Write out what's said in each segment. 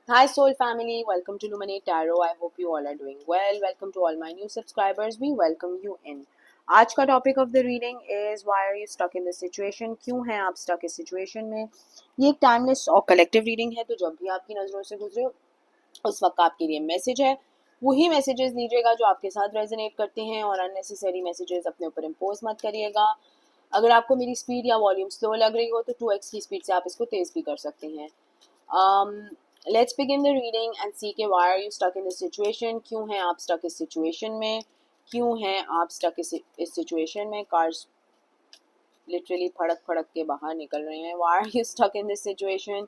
Hi, Soul family. Welcome to Luminate Tarot. I hope you all are doing well. Welcome to all my new subscribers. We welcome you in. आज का topic of the reading is why are you stuck in this situation. क्यों हैं आप stuck इस situation में। ये एक timeless और कलेक्टिव रीडिंग है, तो जब भी आपकी नज़रों से गुजरे उस वक्त आपके लिए मैसेज है। वही मैसेजेस लीजिएगा जो आपके साथ रेजोनेट करते हैं, और अननेसेसरी मैसेजेस अपने ऊपर इम्पोज मत करिएगा। अगर आपको मेरी स्पीड या वॉल्यूम स्लो लग रही हो तो 2x की स्पीड से आप इसको तेज़ भी कर सकते हैं। Let's begin the reading and see कि why are you stuck in this situation। क्यों हैं आप stuck इस situation में। क्यों हैं आप stuck इस situation में। कार्ड्स लिटरली फड़क फड़क के बाहर निकल रहे हैं। why are you stuck in this situation।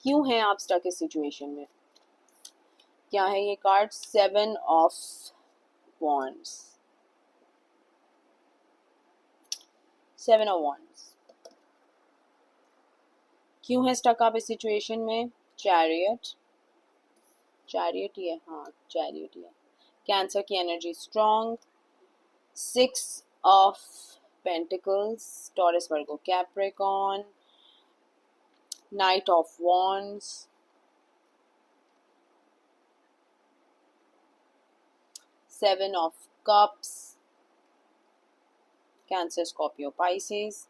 क्यों हैं आप stuck इस situation में। क्या है ये card. 7 of wands। 7 of wands। क्यों है स्टक आप इस सिचुएशन में। चैरियट। चैरियट ही है, हाँ चैरियट ही है। कैंसर की energy strong. 6 of pentacles. Taurus Virgo Capricorn. Knight of wands. 7 of cups. Cancer Scorpio Pisces.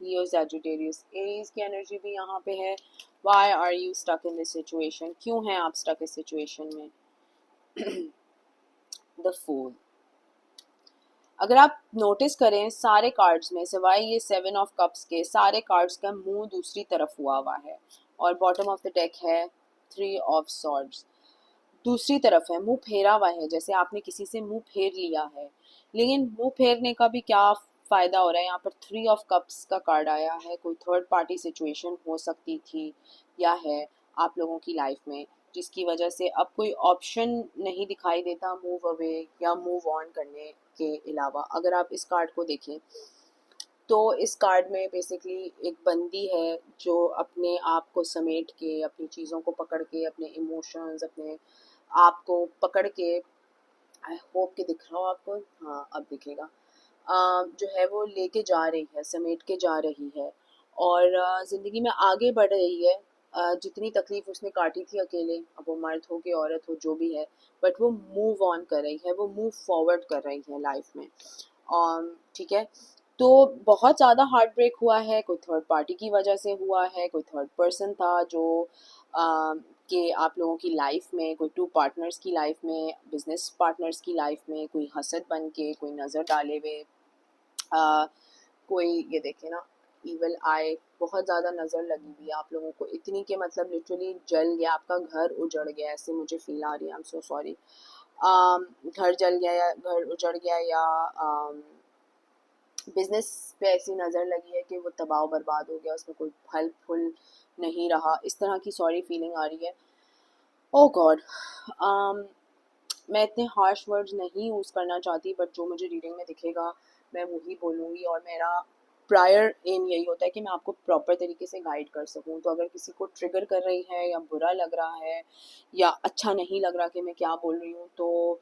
Leo Sagittarius Aries की एनर्जी भी यहाँ पे है। Why are you stuck in this situation. क्यों हैं आप स्टक इस सिचुएशन में। The fool. अगर आप नोटिस करें सारे कार्ड्स में सिवाय ये 7 ऑफ कप्स के, सारे कार्ड्स का मुंह दूसरी तरफ हुआ है, और बॉटम ऑफ द डेक है 3 ऑफ सॉर्ड्स। दूसरी तरफ है, मुंह फेरा हुआ है, जैसे आपने किसी से मुंह फेर लिया है। लेकिन मुंह फेरने का भी क्या फायदा हो रहा है। यहाँ पर 3 ऑफ कप्स का कार्ड आया है। कोई थर्ड पार्टी सिचुएशन हो सकती थी या है आप लोगों की लाइफ में, जिसकी वजह से अब कोई ऑप्शन नहीं दिखाई देता मूव अवे या मूव ऑन करने के अलावा। अगर आप इस कार्ड को देखें तो इस कार्ड में बेसिकली एक बंदी है जो अपने आप को समेट के, अपनी चीज़ों को पकड़ के, अपने इमोशंस, अपने आप को पकड़ के, आई होप कि दिख रहा हो आपको, हाँ अब दिखेगा, जो है वो लेके जा रही है, समेट के जा रही है, और ज़िंदगी में आगे बढ़ रही है। जितनी तकलीफ उसने काटी थी अकेले, अब वो मर्द हो कि औरत हो जो भी है, बट वो मूव ऑन कर रही है, वो मूव फॉरवर्ड कर रही है लाइफ में। ठीक है। तो बहुत ज़्यादा हार्ट ब्रेक हुआ है, कोई थर्ड पार्टी की वजह से हुआ है, कोई थर्ड पर्सन था जो कि आप लोगों की लाइफ में, कोई टू पार्टनर्स की लाइफ में, बिजनेस पार्टनर्स की लाइफ में कोई हसद बन के, कोई नज़र डाले हुए, कोई ये देखे ना इवल आए, बहुत ज़्यादा नज़र लगी हुई है आप लोगों को, इतनी के मतलब लिटरली जल गया, आपका घर उजड़ गया, ऐसे मुझे फील आ रही है। I am so sorry. घर जल गया या घर उजड़ गया, या बिजनेस पे ऐसी नज़र लगी है कि वो तबाह बर्बाद हो गया, उसमें कोई फल फूल नहीं रहा, इस तरह की सॉरी फीलिंग आ रही है। ओह गॉड। मैं इतने हार्श वर्ड्स नहीं यूज़ करना चाहती, बट जो मुझे रीडिंग में दिखेगा मैं वही बोलूँगी, और मेरा प्रायर एम यही होता है कि मैं आपको प्रॉपर तरीके से गाइड कर सकूँ। तो अगर किसी को ट्रिगर कर रही है या बुरा लग रहा है या अच्छा नहीं लग रहा कि मैं क्या बोल रही हूँ, तो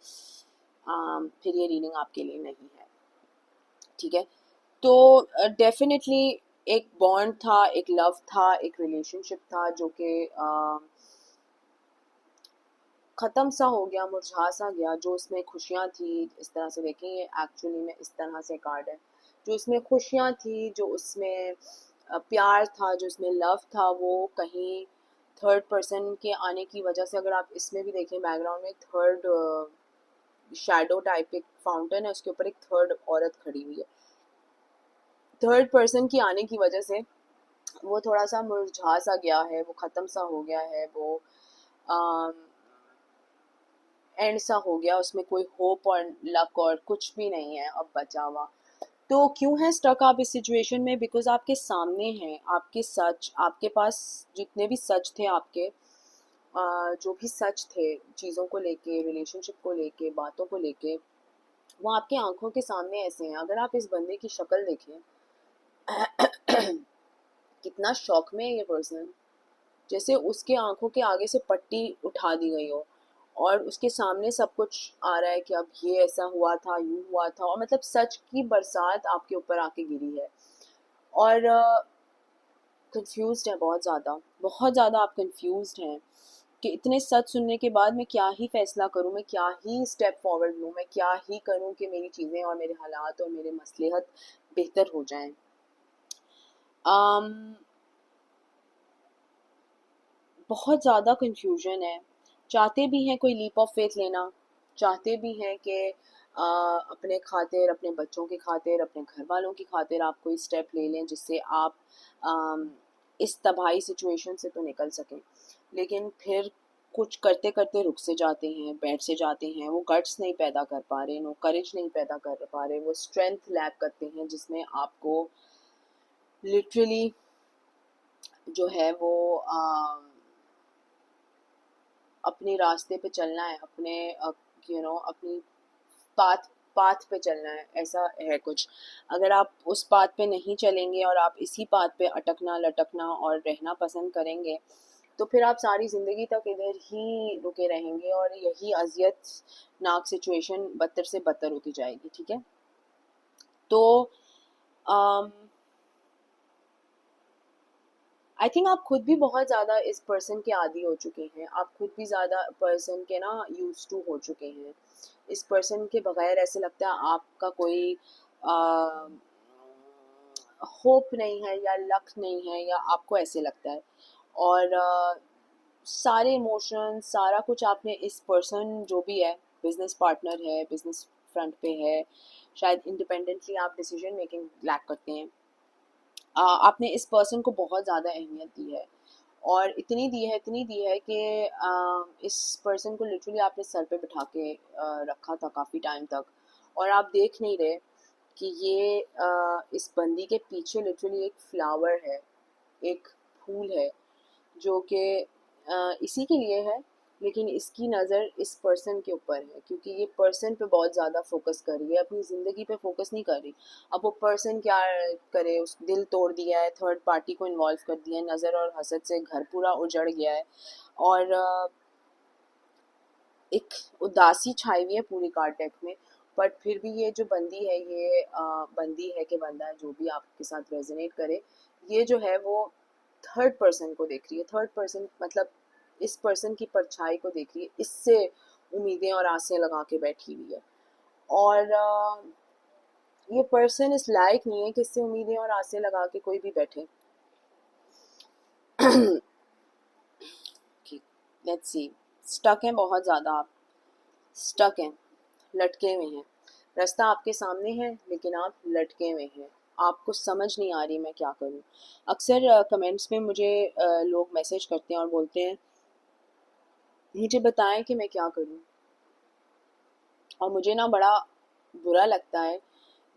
फिर ये रीडिंग आपके लिए नहीं है। ठीक है। तो डेफिनेटली एक बॉन्ड था, एक लव था, एक रिलेशनशिप था जो कि ख़त्म सा हो गया, मुरझा सा गया। जो उसमें खुशियाँ थी, इस तरह से देखें ये एक्चुअली में इस तरह से कार्ड है, जो उसमें खुशियाँ थी, जो उसमें प्यार था, जो उसमें लव था, वो कहीं थर्ड पर्सन के आने की वजह से, अगर आप इसमें भी देखें बैकग्राउंड में थर्ड शैडो टाइप एक फाउंटेन है, उसके ऊपर एक थर्ड औरत खड़ी हुई है। थर्ड पर्सन की आने की वजह से वो थोड़ा सा मुरझा सा गया है, वो ख़त्म सा हो गया है, वो एंड सा हो गया, उसमें कोई होप और लक और कुछ भी नहीं है अब बचा हुआ। तो क्यों है स्टक आप इस सिचुएशन में। बिकॉज आपके सामने हैं आपके सच, आपके पास जितने भी सच थे आपके, जो भी सच थे चीज़ों को लेके, रिलेशनशिप को लेके, बातों को लेके, वो आपके आंखों के सामने ऐसे हैं। अगर आप इस बंदे की शक्ल देखें, कितना शौक में है ये पर्सन, जैसे उसके आंखों के आगे से पट्टी उठा दी गई हो, और उसके सामने सब कुछ आ रहा है कि अब ये ऐसा हुआ था, यूं हुआ था, और मतलब सच की बरसात आपके ऊपर आके गिरी है। और कंफ्यूज्ड है बहुत ज़्यादा, बहुत ज़्यादा आप कंफ्यूज्ड हैं कि इतने सच सुनने के बाद मैं क्या ही फैसला करूं, मैं क्या ही स्टेप फॉरवर्ड लूं, मैं क्या ही करूं कि मेरी चीज़ें और मेरे हालात और मेरे मसलहत बेहतर हो जाएं। बहुत ज़्यादा कंफ्यूजन है। चाहते भी हैं कोई लीप ऑफ फेथ लेना, चाहते भी हैं कि अपने खातिर, अपने बच्चों की खातिर, अपने घर वालों की खातिर आप कोई स्टेप ले लें जिससे आप अम, इस तबाही सिचुएशन से तो निकल सकें, लेकिन फिर कुछ करते करते रुक से जाते हैं, बैठ से जाते हैं, वो गट्स नहीं पैदा कर पा रहे, वो करेज नहीं पैदा कर पा रहे, वो स्ट्रेंथ लैक करते हैं जिसमें आपको लिटरली जो है वो अपने रास्ते पे चलना है, अपने अपनी पाथ पाथ पे चलना है, ऐसा है कुछ। अगर आप उस पाथ पे नहीं चलेंगे और आप इसी पाथ पे अटकना लटकना और रहना पसंद करेंगे, तो फिर आप सारी ज़िंदगी तक इधर ही रुके रहेंगे और यही अजियतनाक सिचुएशन बदतर से बदतर होती जाएगी। ठीक है, तो आई थिंक आप खुद भी बहुत ज़्यादा इस पर्सन के आदी हो चुके हैं, आप खुद भी ज़्यादा पर्सन के ना यूज टू हो चुके हैं। इस पर्सन के बगैर ऐसे लगता है आपका कोई होप नहीं है या लक नहीं है, या आपको ऐसे लगता है। और सारे इमोशन सारा कुछ आपने इस पर्सन जो भी है, बिजनेस पार्टनर है, बिजनेस फ्रंट पे है, शायद इंडिपेंडेंटली आप डिसीजन मेकिंग लैक करते हैं, आपने इस पर्सन को बहुत ज़्यादा अहमियत दी है, और इतनी दी है कि इस पर्सन को लिटरली आपने सर पे बिठा के रखा था काफ़ी टाइम तक, और आप देख नहीं रहे कि ये इस बंदी के पीछे लिटरली एक फ्लावर है, एक फूल है जो कि इसी के लिए है, लेकिन इसकी नज़र इस पर्सन के ऊपर है क्योंकि ये पर्सन पे बहुत ज़्यादा फोकस कर रही है, अपनी ज़िंदगी पे फोकस नहीं कर रही। अब वो पर्सन क्या करे, उस दिल तोड़ दिया है, थर्ड पार्टी को इन्वॉल्व कर दिया है, नज़र और हसद से घर पूरा उजड़ गया है, और एक उदासी छाई हुई है पूरी कार्ड डेक में। बट फिर भी ये जो बंदी है, ये बंदी है कि बंदा है, जो भी आपके साथ रेजोनेट करे, ये जो है वो थर्ड पर्सन को देख रही है। थर्ड पर्सन मतलब इस पर्सन की परछाई को देख रही है, इससे उम्मीदें और आसें लगा के बैठी हुई है, और ये पर्सन इस लायक नहीं है कि इससे उम्मीदें और आसें लगा के कोई भी बैठे। लेट्स सी, स्टक हैं बहुत ज़्यादा आप, स्टक हैं, लटके हुए हैं, रास्ता आपके सामने है लेकिन आप लटके हुए हैं, आपको समझ नहीं आ रही मैं क्या करूं। अक्सर कमेंट्स में मुझे लोग मैसेज करते हैं और बोलते हैं मुझे बताएं कि मैं क्या करूं, और मुझे ना बड़ा बुरा लगता है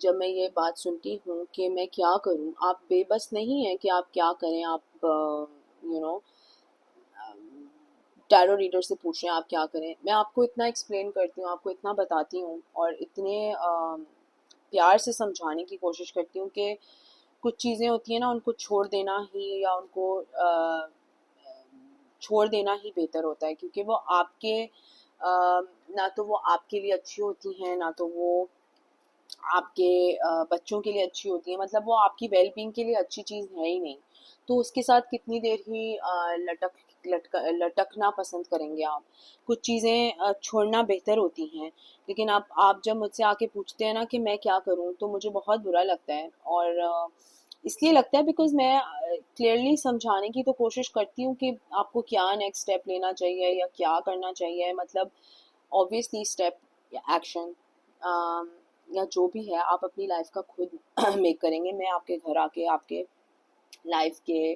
जब मैं ये बात सुनती हूँ कि मैं क्या करूं। आप बेबस नहीं हैं कि आप क्या करें, आप यू नो टैरो रीडर से पूछ रहे हैं आप क्या करें। मैं आपको इतना एक्सप्लेन करती हूँ, आपको इतना बताती हूँ, और इतने प्यार से समझाने की कोशिश करती हूँ कि कुछ चीज़ें होती हैं ना, उनको छोड़ देना ही, या उनको छोड़ देना ही बेहतर होता है, क्योंकि वो आपके ना तो वो आपके लिए अच्छी होती हैं, ना तो वो आपके बच्चों के लिए अच्छी होती है, मतलब वो आपकी वेल बींग के लिए अच्छी चीज़ है ही नहीं। तो उसके साथ कितनी देर ही लटकना पसंद करेंगे आप। कुछ चीज़ें छोड़ना बेहतर होती हैं, लेकिन आप जब मुझसे आके पूछते हैं ना कि मैं क्या करूं, तो मुझे बहुत बुरा लगता है, और इसलिए लगता है बिकॉज मैं क्लियरली समझाने की तो कोशिश करती हूँ कि आपको क्या नेक्स्ट स्टेप लेना चाहिए या क्या करना चाहिए, मतलब ऑब्वियसली स्टेप या एक्शन या जो भी है आप अपनी लाइफ का खुद मेक करेंगे। मैं आपके घर आके आपके लाइफ के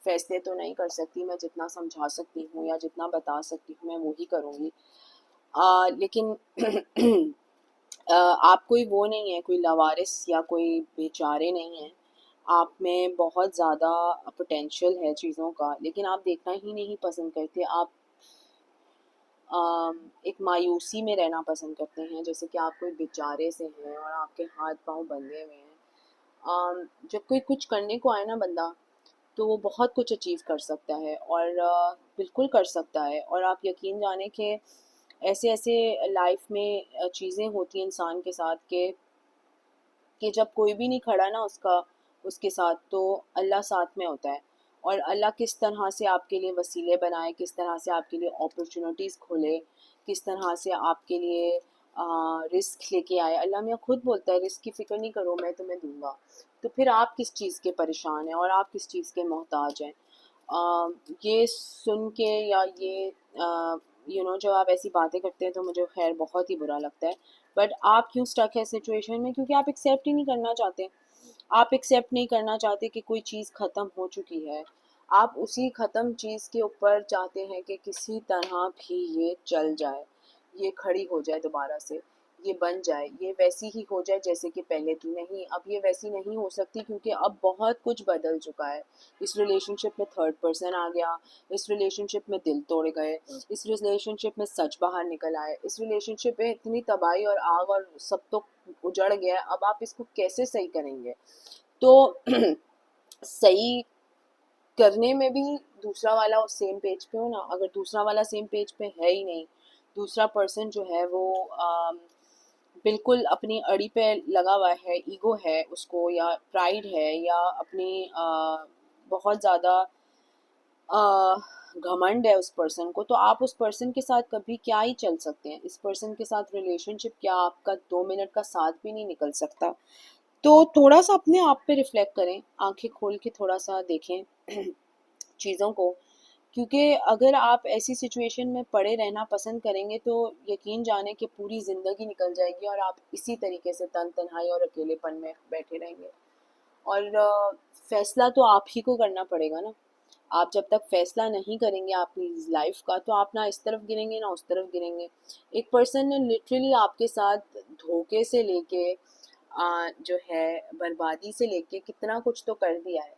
फैसले तो नहीं कर सकती, मैं जितना समझा सकती हूँ या जितना बता सकती हूँ मैं वो ही करूँगी, लेकिन आप कोई वो नहीं है, कोई लावारिस या कोई बेचारे नहीं हैं। आप में बहुत ज़्यादा पोटेंशियल है चीज़ों का, लेकिन आप देखना ही नहीं पसंद करते। आप एक मायूसी में रहना पसंद करते हैं, जैसे कि आप कोई बेचारे से हैं और आपके हाथ पांव बंधे हुए हैं। जब कोई कुछ करने को आए ना बंदा, तो वो बहुत कुछ अचीव कर सकता है, और बिल्कुल कर सकता है। और आप यकीन जाने कि ऐसे ऐसे लाइफ में चीज़ें होती हैं इंसान के साथ कि जब कोई भी नहीं खड़ा ना उसका उसके साथ, तो अल्लाह साथ में होता है। और अल्लाह किस तरह से आपके लिए वसीले बनाए, किस तरह से आपके लिए अपॉर्चुनिटीज़ खोले, किस तरह से आपके लिए रिस्क लेके आए। अल्लाह मियाँ खुद बोलता है रिस्क की फ़िक्र नहीं करो, मैं तुम्हें दूंगा। तो फिर आप किस चीज़ के परेशान हैं और आप किस चीज़ के मोहताज हैं? ये सुन के या ये जब आप ऐसी बातें करते हैं तो मुझे खैर बहुत ही बुरा लगता है। बट आप क्यों स्टक है सिचुएशन में? क्योंकि आप एक्सेप्ट ही नहीं करना चाहते। आप एक्सेप्ट नहीं करना चाहते कि कोई चीज़ ख़त्म हो चुकी है। आप उसी ख़त्म चीज़ के ऊपर चाहते हैं कि किसी तरह भी ये चल जाए, ये खड़ी हो जाए दोबारा से, ये बन जाए, ये वैसी ही हो जाए जैसे कि पहले थी। नहीं, अब ये वैसी नहीं हो सकती क्योंकि अब बहुत कुछ बदल चुका है। इस रिलेशनशिप में थर्ड पर्सन आ गया, इस रिलेशनशिप में दिल तोड़ गए, इस रिलेशनशिप में सच बाहर निकल आए, इस रिलेशनशिप में इतनी तबाही और आग और सब तो उजड़ गया। अब आप इसको कैसे सही करेंगे? तो सही करने में भी दूसरा वाला सेम पेज पे हो ना। अगर दूसरा वाला सेम पेज पे है ही नहीं, दूसरा पर्सन जो है वो बिल्कुल अपनी अड़ी पे लगा हुआ है, ईगो है उसको या प्राइड है या अपनी बहुत ज़्यादा घमंड है उस पर्सन को, तो आप उस पर्सन के साथ कभी क्या ही चल सकते हैं? इस पर्सन के साथ रिलेशनशिप क्या आपका 2 मिनट का साथ भी नहीं निकल सकता। तो थोड़ा सा अपने आप पे रिफ्लेक्ट करें, आंखें खोल के थोड़ा सा देखें चीज़ों को। क्योंकि अगर आप ऐसी सिचुएशन में पड़े रहना पसंद करेंगे तो यकीन जाने कि पूरी ज़िंदगी निकल जाएगी और आप इसी तरीके से तन तन्हाई और अकेलेपन में बैठे रहेंगे। और फैसला तो आप ही को करना पड़ेगा ना। आप जब तक फैसला नहीं करेंगे अपनी लाइफ का तो आप ना इस तरफ गिरेंगे ना उस तरफ गिरेंगे। एक पर्सन ने लिटरली आपके साथ धोखे से लेके जो है बर्बादी से लेके कितना कुछ तो कर दिया है।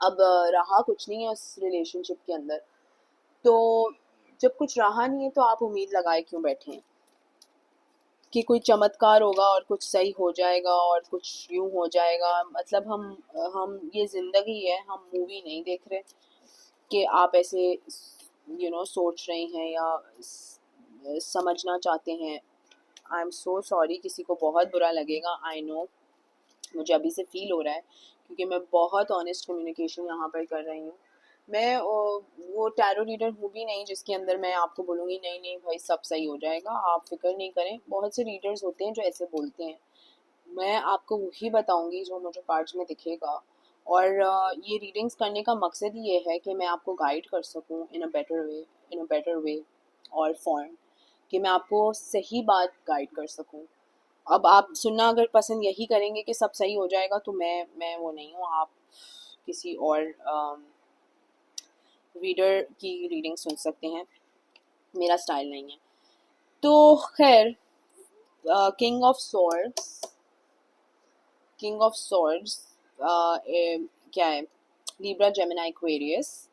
अब रहा कुछ नहीं है उस रिलेशनशिप के अंदर। तो जब कुछ रहा नहीं है तो आप उम्मीद लगाए क्यों बैठे हैं कि कोई चमत्कार होगा और कुछ सही हो जाएगा और कुछ यूं हो जाएगा? मतलब हम ये ज़िंदगी है, हम मूवी नहीं देख रहे कि आप ऐसे सोच रहे हैं या समझना चाहते हैं। आई एम सो सॉरी, किसी को बहुत बुरा लगेगा, आई नो। मुझे अभी से फील हो रहा है क्योंकि मैं बहुत ऑनेस्ट कम्युनिकेशन यहाँ पर कर रही हूँ। मैं वो टैरो रीडर हूँ भी नहीं जिसके अंदर मैं आपको बोलूँगी नहीं नहीं भाई सब सही हो जाएगा, आप फिक्र नहीं करें। बहुत से रीडर्स होते हैं जो ऐसे बोलते हैं। मैं आपको वही बताऊंगी जो मुझे कार्ड्स में दिखेगा। और ये रीडिंग्स करने का मकसद ही ये है कि मैं आपको गाइड कर सकूं इन अ बेटर वे और फॉर्म, कि मैं आपको सही बात गाइड कर सकूं। अब आप सुनना अगर पसंद यही करेंगे कि सब सही हो जाएगा तो मैं वो नहीं हूँ। आप किसी और रीडर की रीडिंग सुन सकते हैं, मेरा स्टाइल नहीं है। तो खैर, king of swords, king of swords क्या है? Libra, Gemini, Aquarius.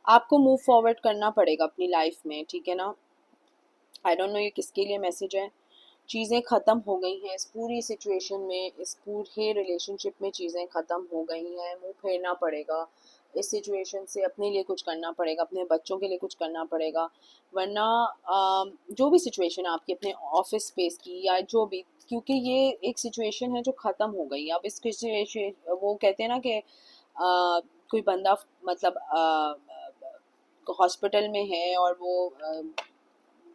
आपको मूव फॉरवर्ड करना पड़ेगा अपनी लाइफ में, ठीक है ना? आई डोंट नो ये किसके लिए मैसेज है। चीज़ें ख़त्म हो गई हैं इस पूरी सिचुएशन में, इस पूरे रिलेशनशिप में चीज़ें ख़त्म हो गई हैं। मुंह फेरना पड़ेगा इस सिचुएशन से, अपने लिए कुछ करना पड़ेगा, अपने बच्चों के लिए कुछ करना पड़ेगा। वरना जो भी सिचुएशन है आपकी अपने ऑफिस स्पेस की या जो भी, क्योंकि ये एक सिचुएशन है जो ख़त्म हो गई। अब इस सिचुएशन, वो कहते हैं ना कि कोई बंदा मतलब हॉस्पिटल में है और वो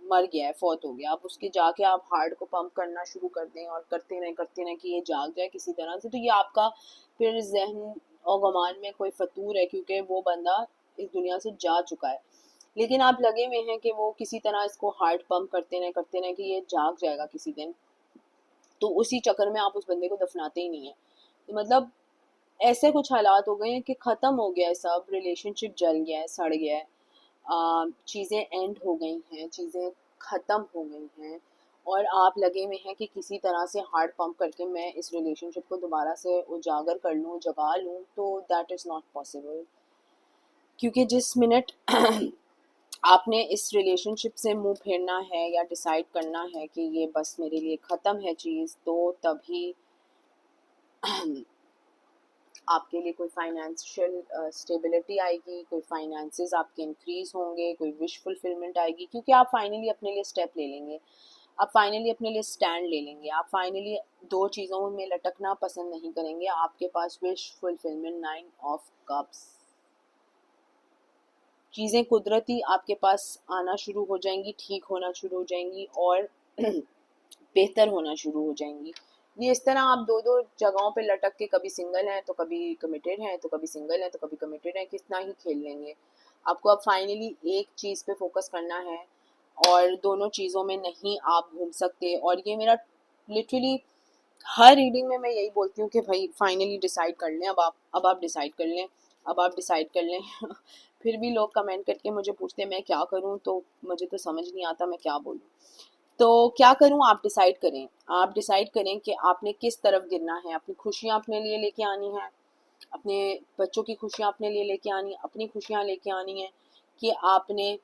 मर गया है, फौत हो गया। अब उसके जाके आप हार्ट को पंप करना शुरू कर दें और करते रहें कि ये जाग जाए किसी तरह से, तो ये आपका फिर जहन और गुमान में कोई फतूर है क्योंकि वो बंदा इस दुनिया से जा चुका है। लेकिन आप लगे हुए हैं कि वो किसी तरह इसको हार्ट पंप करते रहें कि ये जाग जाएगा किसी दिन। तो उसी चक्कर में आप उस बंदे को दफनाते ही नहीं है। तो मतलब ऐसे कुछ हालात हो गए हैं कि ख़त्म हो गया है सब, रिलेशनशिप जल गया है, सड़ गया है, चीज़ें एंड हो गई हैं, चीज़ें ख़त्म हो गई हैं। और आप लगे हुए हैं कि किसी तरह से हार्ट पंप करके मैं इस रिलेशनशिप को दोबारा से उजागर कर लूँ, जगा लूँ, तो दैट इज़ नॉट पॉसिबल। क्योंकि जिस मिनट आपने इस रिलेशनशिप से मुंह फेरना है या डिसाइड करना है कि ये बस मेरे लिए ख़त्म है चीज़, तो तभी आपके लिए कोई फाइनेंशियल स्टेबिलिटी आएगी, कोई फाइनेंसेस आपके इंक्रीज होंगे, कोई विश फुलफिलमेंट आएगी, क्योंकि आप फाइनली अपने लिए स्टेप ले लेंगे। आप फाइनली अपने लिए स्टैंड ले लेंगे, आप फाइनली दो चीज़ों में लटकना पसंद नहीं करेंगे। आपके पास विश फुलफिलमेंट, 9 ऑफ कप्स। चीज़ें कुदरती आपके पास आना शुरू हो जाएंगी, ठीक होना शुरू हो जाएंगी और बेहतर होना शुरू हो जाएंगी। ये इस तरह आप दो दो जगहों पे लटक के कभी सिंगल हैं तो कभी कमिटेड हैं, तो कभी सिंगल हैं तो कभी कमिटेड हैं, कितना ही खेल लेंगे। आपको अब फाइनली एक चीज़ पे फोकस करना है और दोनों चीज़ों में नहीं आप घूम सकते। और ये मेरा लिटरली हर रीडिंग में मैं यही बोलती हूँ कि भाई फाइनली डिसाइड कर लें, अब आप डिसाइड कर लें, अब आप डिसाइड कर लें। फिर भी लोग कमेंट करके मुझे पूछते हैं मैं क्या करूँ, तो मुझे तो समझ नहीं आता मैं क्या बोलूँ। तो क्या करूँ, आप डिसाइड करें। आप डिसाइड करें कि आपने किस तरफ गिरना है। अपनी खुशियाँ अपने लिए लेके आनी है, अपने बच्चों की खुशियाँ अपने लिए लेके आनी है, अपनी खुशियाँ लेके आनी है, कि आपने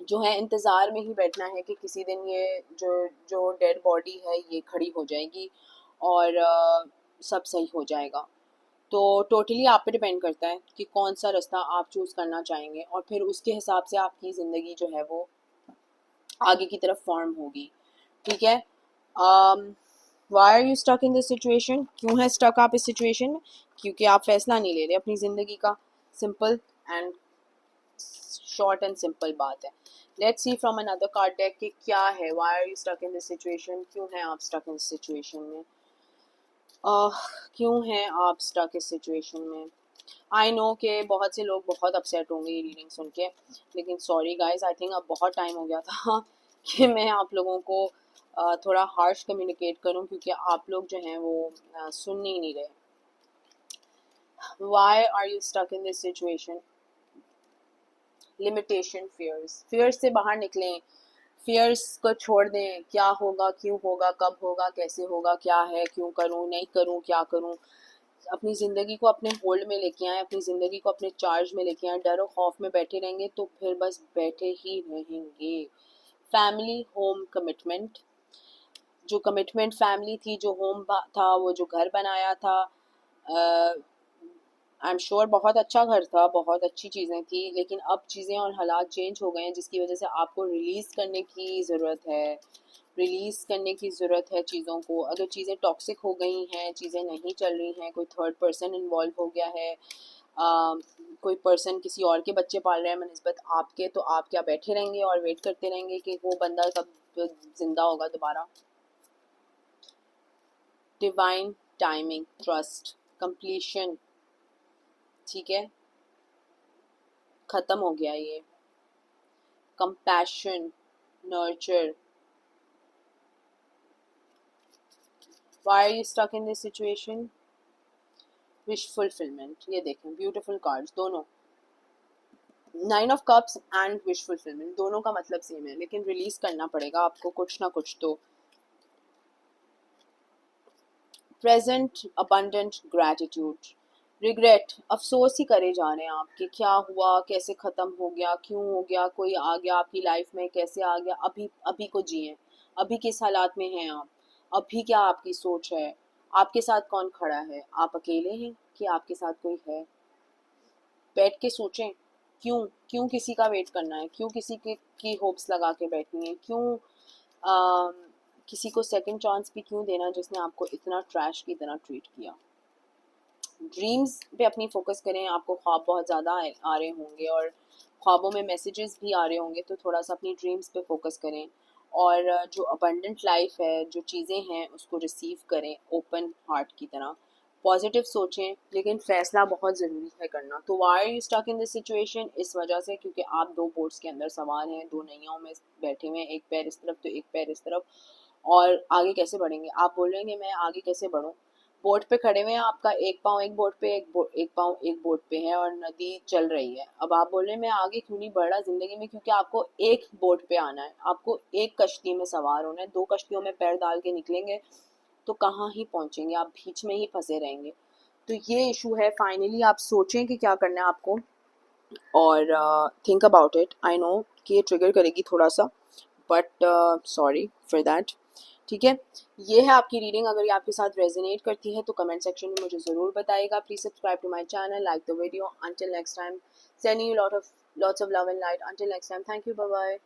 जो है इंतज़ार में ही बैठना है कि किसी दिन ये जो जो डेड बॉडी है ये खड़ी हो जाएगी और सब सही हो जाएगा। तो टोटली आप पे डिपेंड करता है कि कौन सा रास्ता आप चूज़ करना चाहेंगे और फिर उसके हिसाब से आपकी ज़िंदगी जो है वो आगे की तरफ फॉर्म होगी। ठीक है। Why are you stuck in this situation, क्यों है स्टक आप इस सिचुएशन में? क्योंकि आप फैसला नहीं ले रहे अपनी ज़िंदगी का। Simple and short and simple बात है। Let's see from another card deck कि क्या है, why are you stuck in this situation, क्यों है आप स्टक इन दिस सिचुएशन में। क्यों हैं आप स्टक इस सिचुएशन में। आई नो कि बहुत से लोग बहुत अपसेट होंगे ये रीडिंग सुन के, लेकिन सॉरी गाइज, आई थिंक अब बहुत टाइम हो गया था कि मैं आप लोगों को थोड़ा हार्श कम्युनिकेट करूं, क्योंकि आप लोग जो हैं वो सुन ही नहीं रहे। Why are you stuck in this situation. Limitation, fears से बाहर निकलें, फियर्स को छोड़ दें। क्या होगा, क्यों होगा, कब होगा, कैसे होगा, क्या है, क्यों करूं, नहीं करूं, क्या करूं। अपनी ज़िंदगी को अपने होल्ड में लेके आए, अपनी ज़िंदगी को अपने चार्ज में लेके आए। डर और खौफ में बैठे रहेंगे तो फिर बस बैठे ही रहेंगे। फैमिली होम कमिटमेंट, जो कमिटमेंट फैमिली थी, जो होम था, वो जो घर बनाया था, आई एम श्योर बहुत अच्छा घर था, बहुत अच्छी चीज़ें थी, लेकिन अब चीज़ें और हालात चेंज हो गए हैं, जिसकी वजह से आपको रिलीज़ करने की ज़रूरत है। रिलीज़ करने की ज़रूरत है चीज़ों को। अगर चीज़ें टॉक्सिक हो गई हैं, चीज़ें नहीं चल रही हैं, कोई थर्ड पर्सन इन्वॉल्व हो गया है, कोई पर्सन किसी और के बच्चे पाल रहे हैं बनिस्बत आपके, तो आप क्या बैठे रहेंगे और वेट करते रहेंगे कि वो बंदा कब जिंदा होगा दोबारा। डिवाइन टाइमिंग, ट्रस्ट, कंप्लीशन, ठीक है, ख़त्म हो गया ये। Compassion, nurture. Why are you stuck in this situation. Wish fulfilment, ये देखें ब्यूटीफुल कार्ड्स दोनों। 9 of cups and wish fulfilment, दोनों का मतलब सेम है, लेकिन रिलीज करना पड़ेगा आपको कुछ ना कुछ तो। प्रेजेंट अबंडेंट ग्रैटिट्यूड, रिग्रेट, अफसोस ही करे जा रहे हैं आप कि क्या हुआ, कैसे ख़त्म हो गया, क्यों हो गया, कोई आ गया आपकी लाइफ में, कैसे आ गया। अभी अभी को जिए, अभी किस हालात में हैं आप, अभी क्या आपकी सोच है, आपके साथ कौन खड़ा है, आप अकेले हैं कि आपके साथ कोई है। बैठ के सोचें, क्यों क्यों किसी का वेट करना है, क्यों किसी की होप्स लगा के बैठनी है, क्यों किसी को सेकंड चांस भी क्यों देना जिसने आपको इतना ट्रैश की तरह ट्रीट किया। ड्रीम्स पे अपनी फोकस करें। आपको ख्वाब बहुत ज़्यादा आ रहे होंगे और ख्वाबों में मैसेजेस भी आ रहे होंगे, तो थोड़ा सा अपनी ड्रीम्स पे फोकस करें और जो अबंडेंट लाइफ है, जो चीज़ें हैं उसको रिसीव करें ओपन हार्ट की तरह। पॉजिटिव सोचें, लेकिन फैसला बहुत ज़रूरी है करना। तो why are you stuck in this situation, इस वजह से क्योंकि आप दो बोट्स के अंदर सवार हैं, दो नैयाओं में बैठे हुए हैं, एक पैर इस तरफ तो एक पैर इस तरफ, और आगे कैसे बढ़ेंगे। आप बोलेंगे मैं आगे कैसे बढ़ूँ, बोट पे खड़े हुए हैं, आपका एक पाँव एक बोट पे, एक पाँव एक बोट पे है और नदी चल रही है। अब आप बोल रहे हैं मैं आगे क्यों नहीं बढ़ रहा जिंदगी में, क्योंकि आपको एक बोट पे आना है, आपको एक कश्ती में सवार होना है। दो कश्तियों में पैर डाल के निकलेंगे तो कहाँ ही पहुंचेंगे, आप बीच में ही फंसे रहेंगे। तो ये इशू है। फाइनली आप सोचें कि क्या करना है आपको और think about it. I know कि ये ट्रिगर करेगी थोड़ा सा, बट सॉरी फॉर दैट। ठीक है, ये है आपकी रीडिंग। अगर ये आपके साथ रेजोनेट करती है तो कमेंट सेक्शन में मुझे ज़रूर बताइएगा। Please subscribe to my channel, like the video. Until next time, sending you lots of love and light. Until next time, thank you, bye bye.